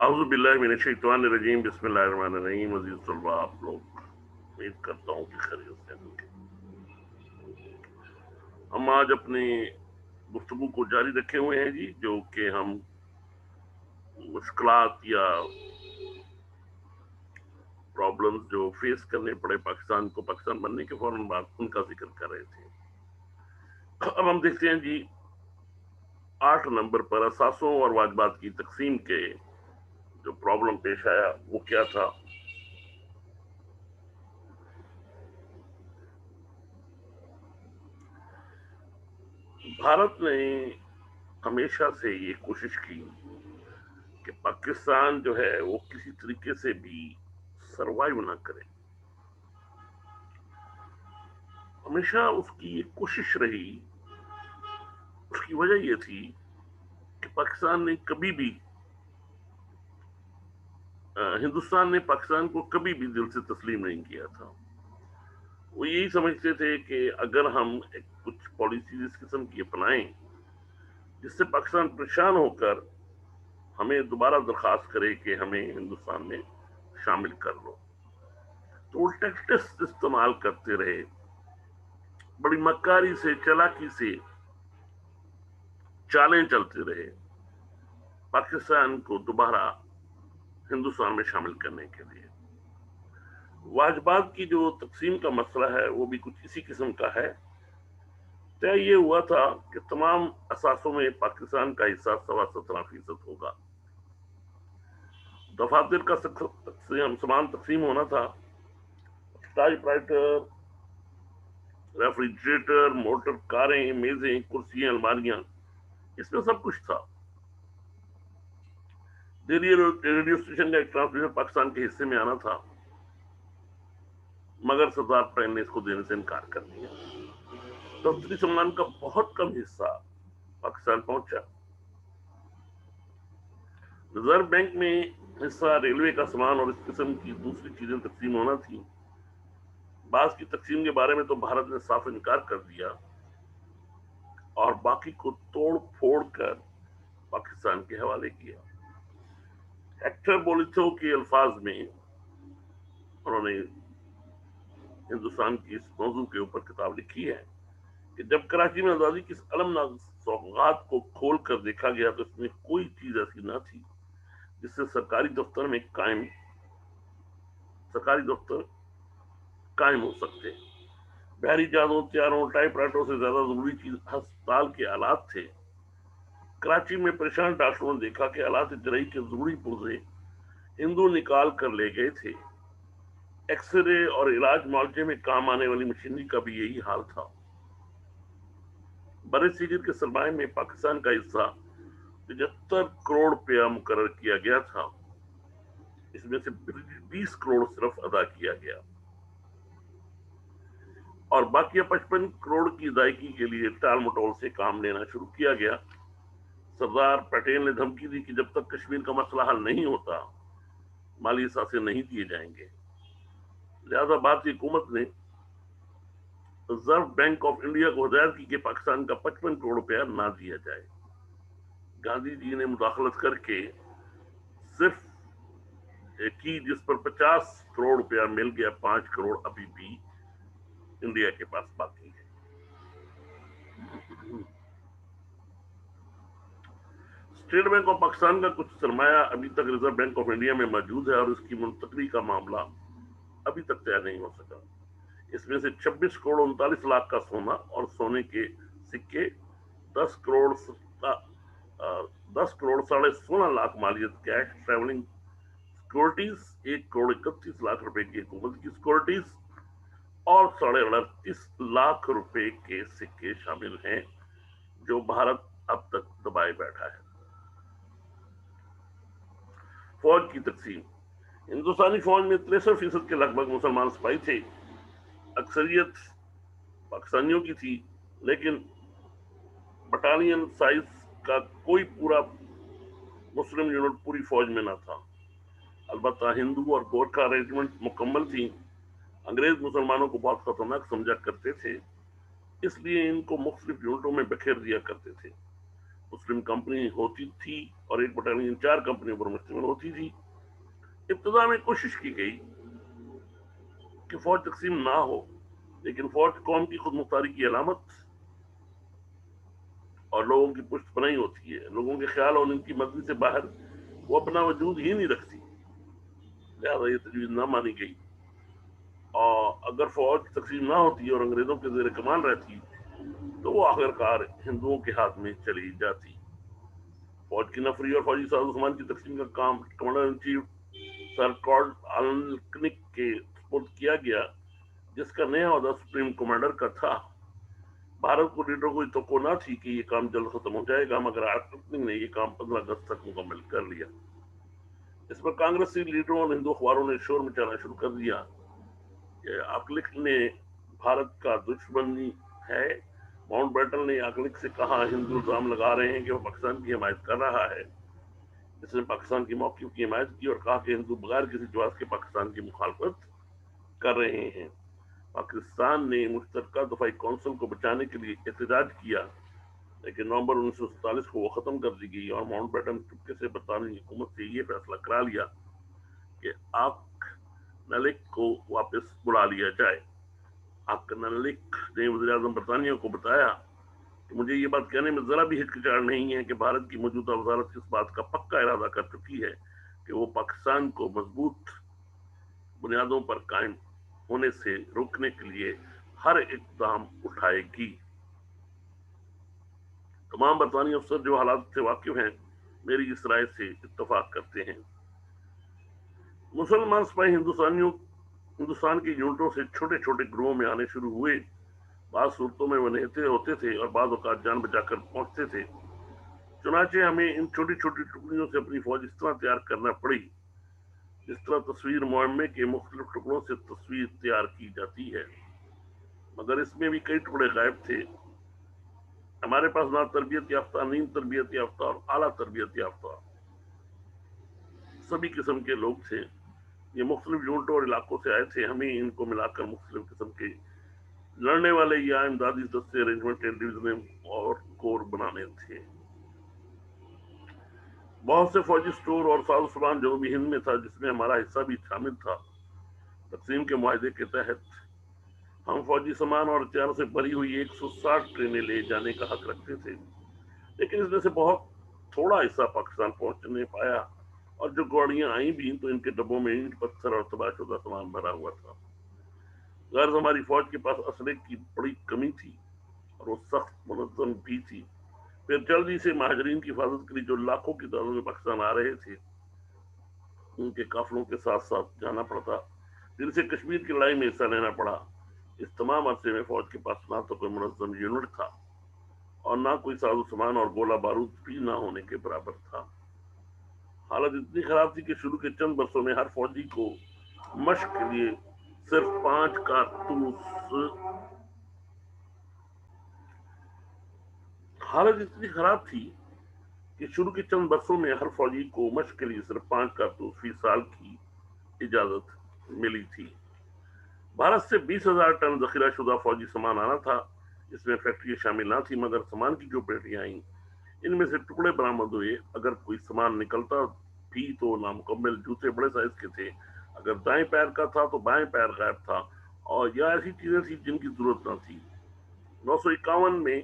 अऊज़ु बिल्लाहि मिनश्शैतानिर्रजीम बिस्मिल्लाहिर्रहमानिर्रहीम। अज़ीज़ तलबा, आप लोग उम्मीद करता हूँ कि खैरियत से होंगे। हम आज अपनी गुफ्तगू को जारी रखे हुए हैं जी, जो कि हम मुश्किलात या प्रॉब्लम्स जो फेस करने पड़े पाकिस्तान को पाकिस्तान बनने के फौरन बाद, उनका जिक्र कर रहे थे। अब हम देखते हैं जी, 8 नंबर पर असासों और वाजबात की तकसीम के जो प्रॉब्लम पेश आया वो क्या था। भारत ने हमेशा से ये कोशिश की कि पाकिस्तान जो है वो किसी तरीके से भी सरवाइव ना करे। हमेशा उसकी ये कोशिश रही। उसकी वजह ये थी कि पाकिस्तान ने कभी भी हिंदुस्तान ने पाकिस्तान को कभी भी दिल से तस्लीम नहीं किया था। वो यही समझते थे कि अगर हम कुछ पॉलिसी इस किस्म की अपनाएं जिससे पाकिस्तान परेशान होकर हमें दोबारा दरखास्त करे कि हमें हिंदुस्तान में शामिल कर लो, तो वो टैक्टिक्स इस्तेमाल करते रहे। बड़ी मक्कारी से, चालाकी से चालें चलते रहे पाकिस्तान को दोबारा हिंदुस्तान में शामिल करने के लिए। वाजबात की जो तकसीम का मसला है वो भी कुछ इसी किस्म का है। तय ये हुआ था कि तमाम असासों में पाकिस्तान का हिस्सा 17.25% होगा। दफातर का समान तकसीम होना था। टाइपराइटर, रेफ्रिजरेटर, मोटर, कारें, मेजें, कुर्सियां, अलमारियां, इसमें सब कुछ था। दिल्ली रेडियो स्टेशन का एक ट्रांसमीटर पाकिस्तान के हिस्से में आना था, मगर सरदार पटेल ने इसको देने से इनकार कर दिया। दफ्तरी सामान का बहुत कम हिस्सा पाकिस्तान पहुंचा। रिजर्व बैंक में हिस्सा, रेलवे का सामान और इस किस्म की दूसरी चीजें तकसीम होना थी। बास की तकसीम के बारे में तो भारत ने साफ इनकार कर दिया और बाकी को तोड़ फोड़ कर पाकिस्तान के हवाले किया। हेक्टर बोलिथो के अल्फाज में उन्होंने हिंदुस्तान की इस मौजू के ऊपर किताब लिखी है कि जब कराची में आजादी की अलमनाक सौगात को खोल कर देखा गया तो इसमें कोई चीज ऐसी न थी जिससे सरकारी दफ्तर कायम हो सकते। बहरी जहाजों, तैयारों, टाइपराइटरों से ज्यादा जरूरी चीज अस्पताल के आलात थे। कराची में परेशान डॉक्टरों ने देखा कि आलात जराई के जरूरी पुर्जे हिंदू निकाल कर ले गए थे। एक्सरे और इलाज मुआवजे में काम आने वाली मशीनरी का भी यही हाल था। बड़े सीजर के सरमाए में पाकिस्तान का हिस्सा 75 करोड़ रुपया मुकर्रर किया गया था। इसमें से 20 करोड़ सिर्फ अदा किया गया और बाकी 55 करोड़ की अदायगी के लिए टाल मटोल से काम लेना शुरू किया गया। सरदार पटेल ने धमकी दी कि जब तक कश्मीर का मसला हल नहीं होता माली असासे नहीं दिए जाएंगे। लिहाजा भारतीय हुकूमत ने रिजर्व बैंक ऑफ इंडिया को हिदायत की कि पाकिस्तान का 55 करोड़ रुपया ना दिया जाए। गांधी जी ने मुदाखलत करके सिर्फ की, जिस पर 50 करोड़ रुपया मिल गया। 5 करोड़ अभी भी इंडिया के पास बाकी है। स्टेट बैंक ऑफ पाकिस्तान का कुछ सरमाया अभी तक रिजर्व बैंक ऑफ इंडिया में मौजूद है और इसकी मुंतकली का मामला अभी तक तय नहीं हो सका। इसमें से 26 करोड़ 39 लाख का सोना और सोने के सिक्के, 10 करोड़ 10 करोड़ 16.5 लाख मालियत cash, travelling securities 1 crore 31 lakh रुपए की हुकूमत की सिक्योरिटीज और 38.5 लाख रुपए के सिक्के शामिल हैं जो भारत अब तक दबाए बैठा है। फौज की तकसीम, हिंदुस्तानी फौज में 63% के लगभग मुसलमान सिपाही थे। अक्सरियत पाकिस्तानियों की थी, लेकिन बटालियन साइज का कोई पूरा मुस्लिम यूनिट पूरी फौज में न था। अलबत्ता हिंदू और गोरखा रेजिमेंट मुकम्मल थी। अंग्रेज मुसलमानों को बहुत खतरनाक समझा करते थे, इसलिए इनको मुख्तलिफ यूनिटों में बखेर दिया करते थे। मुस्लिम कंपनी होती थी और एक बटालियन 4 कंपनियों पर मुश्तमिल होती थी। इब्तदा में कोशिश की गई कि फौज तकसीम ना हो, लेकिन फौज कौम की खुद मुख्तारी की अलामत और लोगों की पुष्ट बनाई होती है। लोगों के ख्याल और इनकी मर्जी से बाहर वो अपना वजूद ही नहीं रखती, लिहाजा ये तजवीज ना मानी गई। और अगर फौज तकसीम ना होती और अंग्रेजों के जेर कमान रहती तो वो आखिरकार हिंदुओं के हाथ में चली जाती। फौज की नफरी और फौजी साजो-सामान की तकसीम का काम commander in chief sir Claude अल्कनिक के सुपुर्द किया गया, जिसका नया ओहदा सुप्रीम कमांडर का था। भारत को लीडरों को तो ना थी कि ये काम जल्द खत्म हो जाएगा, मगर अल्कनिक ने ये काम 15 अगस्त तक मुकम्मल कर लिया। इस पर कांग्रेसी लीडरों और हिंदू अखबारों ने शोर मचाना शुरू कर दिया कि अल्कनिक ने भारत का दुश्मनी है। माउंट बैटन ने अल्कनिक से कहा, हिंदू इल्जाम लगा रहे हैं कि वो पाकिस्तान की हिमायत कर रहा है। इसने पाकिस्तान की मौक़िफ़ की हिमायत की और कहा कि हिंदू बगैर किसी जवाब के पाकिस्तान की मुखालफत कर रहे हैं। पाकिस्तान ने मुश्तरका दफाई कौंसिल को बचाने के लिए एहतजाज किया, लेकिन नवंबर 1947 को वो खत्म कर दी गई और माउंट बैटन चुपके से बरतानवी हुकूमत से ये फैसला करा लिया कि आर्कनलिक को वापस बुला लिया जाए। आर्कनलिक ने वज़ीर आज़म बरतानिया को बताया कि मुझे ये बात कहने में जरा भी हिचकिचाहट नहीं है कि भारत की मौजूदा वजारत इस बात का पक्का इरादा कर चुकी है कि वो पाकिस्तान को मजबूत बुनियादों पर कायम होने से रोकने के लिए हर इक़दाम उठाएगी। तमाम बरतानी अफसर जो हालात से वाकिफ हैं मेरी इस राय से इत्तफाक करते हैं। मुसलमान सिपाही हिंदुस्तान की यूनिटों से छोटे छोटे ग्रुपों में आने शुरू हुए। बाद सूरतों में वो निहत्थे होते थे और बाद औकात जान बचाकर पहुंचते थे। चुनाचे हमें इन छोटी छोटी टुकड़ियों से अपनी फौज इस तरह तैयार करना पड़ी जिस तरह तस्वीर मुअम्मे के मुख्तलिफ टुकड़ों से तस्वीर तैयार की जाती है, मगर इसमें भी कई टुकड़े गायब थे। हमारे पास ना तरबियत याफ्ता, नीम तरबियत याफ्ता और आला तरबियत याफ्ता सभी किस्म के लोग थे। ये मुख्तलिफ यूनिटों और इलाकों से आए थे। हमें इनको मिलाकर मुख्तलिफ किस्म के लड़ने वाले या इमदादी दस्ते, रेजिमेंट, डिवीजन और कोर बनाने थे। बहुत से फौजी स्टोर और साजो सामान जनूबी हिंद में था, जिसमें हमारा हिस्सा भी शामिल था। तकसीम के मुआहदे के तहत हम फौजी सामान और हथियारों से भरी हुई 160 ट्रेनें ले जाने का हक रखते थे, लेकिन इसमें से बहुत थोड़ा हिस्सा पाकिस्तान पहुंचने पाया और जो गाड़ियां आई भी तो इनके डब्बों में ईंट, पत्थर और तबाहशुदा सामान भरा हुआ था। गर्ज हमारी फौज के पास असले की बड़ी कमी थी और वो सख्त मुनज़्ज़म भी थी। फिर जल्दी से महाजरीन की हिफाजत के लिए जो लाखों की तादाद में पाकिस्तान आ रहे थे, उनके काफिलों के साथ साथ जाना पड़ता, जिनसे कश्मीर की लड़ाई में हिस्सा लेना पड़ा। इस तमाम अरसे में फौज के पास ना तो कोई मुनज़्ज़म यूनिट था और ना कोई साजो सामान और गोला बारूद भी ना होने के बराबर था। हालत इतनी खराब थी कि शुरू के चंद बरसों में हर फौजी को मशक के लिए सिर्फ 5 कारतूस हालत इतनी खराब थी कि शुरू के चंद बरसों में हर फौजी को मशक के लिए सिर्फ 5 कारतूस फी साल की इजाजत मिली थी। भारत से 20,000 टन जखीरा शुदा फौजी सामान आना था, इसमें फैक्ट्रियां शामिल ना थी, मगर सामान की जो पेटियां आई इनमें से टुकड़े बरामद हुए। अगर कोई सामान निकलता भी तो नामुकम्मल जूते बड़े साइज के थे, अगर दाएं पैर का था तो बाएं पैर गायब था, और यह ऐसी चीजें थी जिनकी जरूरत न थी। 951 में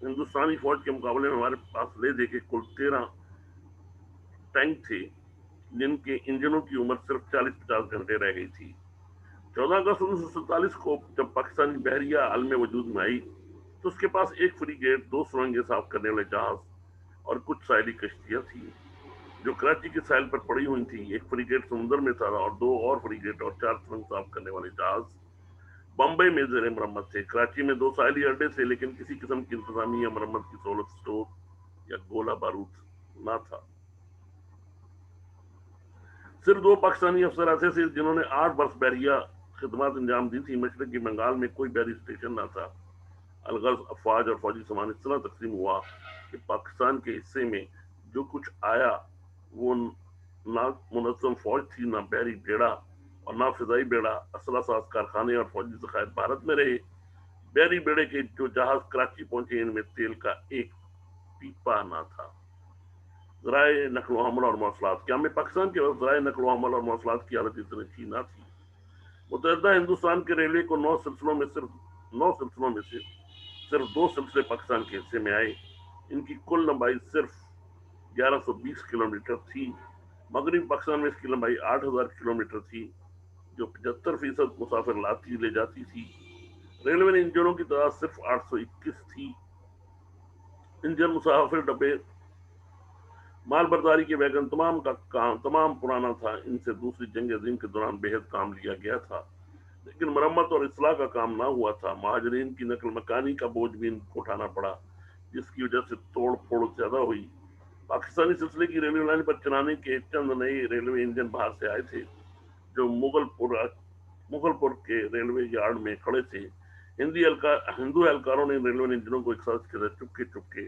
हिंदुस्तानी फौज के मुकाबले में हमारे पास ले दे के कुल 13 टैंक थे, जिनके इंजनों की उम्र सिर्फ 40-50 घंटे रह गई थी। 14 अगस्त 1947 को जब पाकिस्तानी बहरिया आलम वजूद में आई तो उसके पास एक फ्रीगेट, 2 सुरंगें साफ करने वाले जहाज और कुछ साइली कश्तियां थी जो कराची के साहिल पर पड़ी हुई थी। एक फ्रीगेट समुद्र में था और 2 और फ्रीगेट और 4 सुरंग साफ करने वाले जहाज बम्बई में जेर मरम्मत थे। कराची में 2 साहिली अड्डे थे, लेकिन किसी किस्म की इंतजामी या मरम्मत की सहूलत, स्टोर या गोला बारूद ना था। सिर्फ 2 पाकिस्तानी अफसर ऐसे थे जिन्होंने 8 बरस बहरिया खिदमत अंजाम दी थी। मशरकी बंगाल में कोई बहरी स्टेशन ना था। अलगर्ज अफवाज और फौजी सामान इस तरह तकसीम हुआ कि पाकिस्तान के हिस्से में जो कुछ आया वो ना मुनज़्ज़म फौज थी, ना बहरी बेड़ा और ना फिजाई बेड़ा। असला साज कारखाने और फौजी ज़खायर भारत में रहे। बहरी बेड़े के जो जहाज कराची पहुंचे इनमें तेल का एक पीपा ना था। ذرائع نقل و حمل اور مواصلات، کیا میں پاکستان کے وقت ذرائع نقل و حمل اور مواصلات کی حالت اتنی اچھی نہ تھی؟ متحدہ ہندوستان کے ریلوے کو 9 سلسلوں میں سے صرف 2 سلسلے پاکستان کے حصے میں آئے۔ ان کی کل لمبائی صرف 1120 کلومیٹر تھی۔ مغربی پاکستان میں اس کی لمبائی 8000 کلومیٹر تھی، جو 75% مسافر لاتی لے جاتی تھی۔ ریلوے نے انجنوں کی تعداد صرف 821 تھی۔ انجن، مسافر ڈبے، مال برداری کے ویگن، تمام پرانا تھا۔ ان سے دوسری جنگ عظیم کے دوران بے حد کام لیا گیا تھا، لیکن مرمت اور اصلاح کا کام نہ ہوا تھا۔ مہاجرین کی نقل مکانی کا بوجھ بھی ان کو اٹھانا پڑا، جس کی وجہ سے توڑ پھوڑ زیادہ ہوئی۔ پاکستانی سلسلے کی ریلوے لائن پر چلانے کے چند نئے ریلوے انجن باہر سے آئے تھے، جو مغل پور کے ریلوے یارڈ میں کھڑے تھے۔ ہندو اہلکاروں نے ریلوے انجنوں کو ایک ساتھ چپکے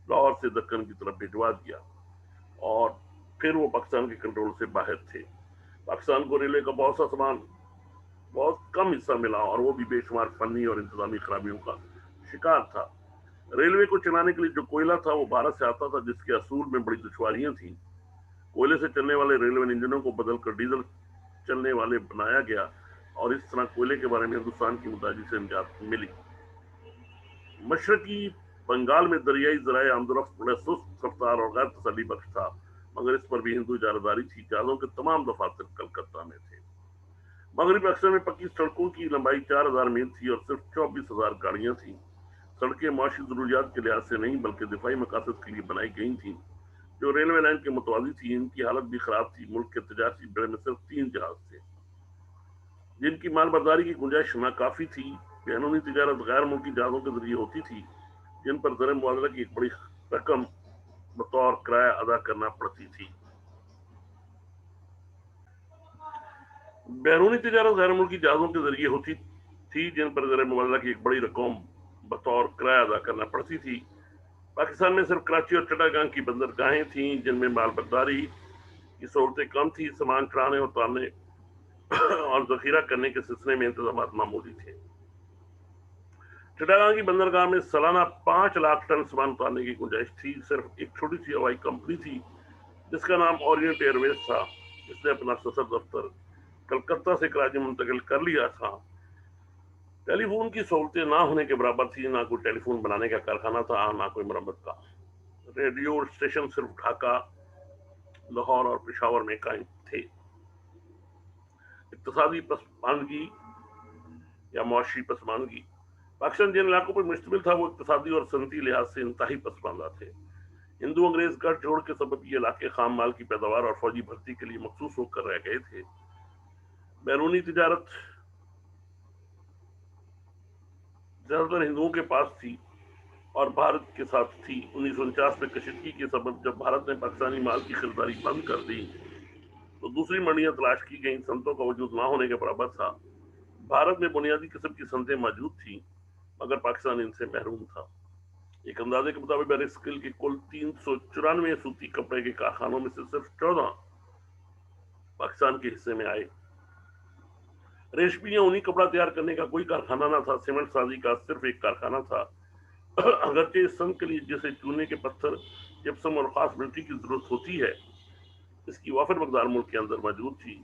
لاہور سے دکن کی طرف بھجوا دیا، اور پھر وہ پاکستان کے کنٹرول سے باہر تھے۔ پاکستان کو ریلوے کا بہت کم حصہ ملا، اور وہ بھی بے شمار فنی اور انتظامی خرابیوں کا شکار تھا۔ ریلوے کو چلانے کے لیے جو کوئلہ تھا وہ بھارت سے آتا تھا، جس کے اصول میں بڑی دشواریاں تھیں۔ کوئلے سے چلنے والے ریلوے انجنوں کو بدل کر ڈیزل چلنے والے بنایا گیا، اور اس طرح کوئلے کے بارے میں ہندوستان کی متاجی سے نجات ملی۔ مشرقی بنگال میں دریائی ذرائع آمد و رفت بڑے سست رفتار اور غیر تسلی بخش تھا، مگر اس پر بھی ہندو اجارہ تھی۔ جہازوں کے تمام دفاتر کلکتہ میں تھے۔ مغربی پاکستان میں پکی سڑکوں کی لمبائی 4000 میل تھی، اور صرف 24,000 گاڑیاں تھیں۔ سڑکیں معاشی ضروریات کے لحاظ سے نہیں بلکہ دفاعی مقاصد کے لیے بنائی گئی تھیں، جو ریلوے لائن کے متوازی تھی۔ ان کی حالت بھی خراب تھی۔ ملک کے تجارتی بیڑے میں صرف 3 جہاز تھے، جن کی مال برداری کی گنجائش ناکافی تھی۔ بیرونی تجارت غیر ملکی جہازوں کے ذریعے ہوتی تھی، جن پر زر معادلہ کی ایک بڑی رقم بطور کرایہ ادا کرنا پڑتی تھی۔ بیرونی تجارت غیر ملکی جہازوں کے ذریعے ہوتی تھی، جن پر زر معادلہ کی ایک بڑی رقم بطور کرایہ ادا کرنا پڑتی تھی۔ پاکستان میں صرف کراچی اور چٹاگانگ کی بندرگاہیں تھیں، جن میں مال برداری کی سہولتیں کم تھی۔ سامان چڑھانے، اتارنے اور ذخیرہ کرنے کے سلسلے میں انتظامات معمولی تھے۔ چٹاگانگ کی بندرگاہ میں سالانہ 5 لاکھ ٹن سامان اتارنے کی گنجائش تھی۔ صرف ایک چھوٹی سی ہوائی کمپنی تھی، جس کا نام اورینٹ ایئر ویز تھا، جس نے اپنا صدر دفتر کلکتہ سے کراچی منتقل کر لیا تھا۔ ٹیلی فون کی سہولتیں نہ ہونے کے برابر تھی۔ نہ کوئی ٹیلی فون بنانے کا کارخانہ تھا، نہ کوئی مرمت کا۔ ریڈیو اسٹیشن صرف ڈھاکہ، لاہور اور پشاور میں قائم تھے۔ اقتصادی پسماندگی یا معاشی پسماندگی، پاکستان جن علاقوں پر مشتمل تھا وہ اقتصادی اور صنعتی لحاظ سے انتہائی پسماندہ تھے۔ ہندو انگریز گٹھ جوڑ کے سبب یہ علاقے خام مال کی پیداوار اور فوجی بھرتی کے لیے مخصوص ہو کر رہ گئے تھے۔ بیرونی تجارت زیادہ تر ہندوؤں کے پاس تھی اور بھارت کے ساتھ تھی۔ 1949 میں کشیدگی کے سبب جب بھارت نے پاکستانی مال کی خریداری بند کر دی تو دوسری منڈیاں تلاش کی گئیں۔ صنعتوں کا وجود نہ ہونے کے برابر تھا۔ بھارت میں بنیادی قسم کی صنعتیں موجود تھیں، مگر پاکستان ان سے محروم تھا۔ ایک اندازے کے مطابق بر اسکل کے کل 394 سوتی کپڑے کے کارخانوں میں سے صرف 14 پاکستان کے حصے میں آئے۔ ریشمی یا اونی کپڑا تیار کرنے کا کوئی کارخانہ نہ تھا۔ سیمنٹ سازی کا صرف ایک کارخانہ تھا، اگرچہ اس صنعت کے لیے جسے چونے کے پتھر، جپسم اور خاص مٹی کی ضرورت ہوتی ہے، اس کی وافر مقدار ملک کے اندر موجود تھی۔